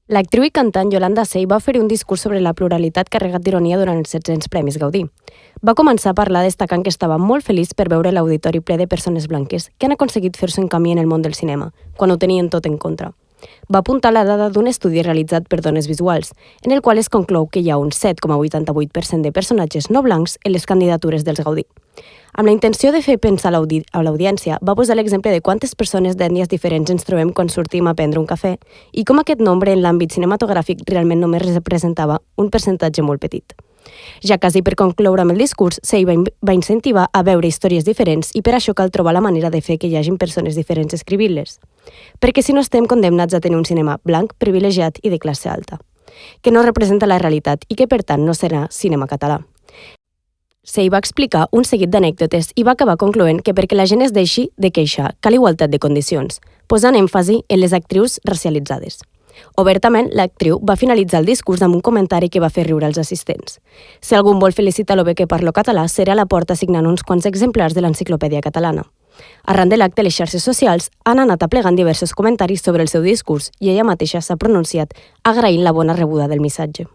L'actriu i cantant Yolanda Sey va oferir un discurs sobre la pluralitat carregat d'ironia durant els 700 Premis Gaudí. Va començar a parlar destacant que estava molt feliç per veure l'auditori ple de persones blanques que han aconseguit fer-se un camí en el món del cinema, quan ho tenien tot en contra. Va apuntar la dada d'un estudi realitzat per Dones Visuals, en el qual es conclou que hi ha un 7,88% de personatges no blancs en les candidatures dels Gaudí. Amb la intenció de fer pensar a l'audiència, va posar l'exemple de quantes persones d'ètnies diferents ens trobem quan sortim a prendre un cafè i com aquest nombre en l'àmbit cinematogràfic realment només representava un percentatge molt petit. Ja quasi per concloure amb el discurs, Sey va incentivar a veure històries diferents i per això cal trobar la manera de fer que hi hagin persones diferents escrivint-les. Perquè si no estem condemnats a tenir un cinema blanc, privilegiat i de classe alta, que no representa la realitat i que per tant no serà cinema català. Sey va explicar un seguit d'anècdotes i va acabar concloent que perquè la gent es deixi de queixar cal igualtat de condicions, posant èmfasi en les actrius racialitzades. Obertament, l'actriu va finalitzar el discurs amb un comentari que va fer riure als assistents. Si algú vol felicitar lo bé que parlo català, serà a la porta signant uns quants exemplars de l'enciclopèdia catalana. Arran de l'acte, les xarxes socials han anat aplegant diversos comentaris sobre el seu discurs i ella mateixa s'ha pronunciat agraint la bona rebuda del missatge.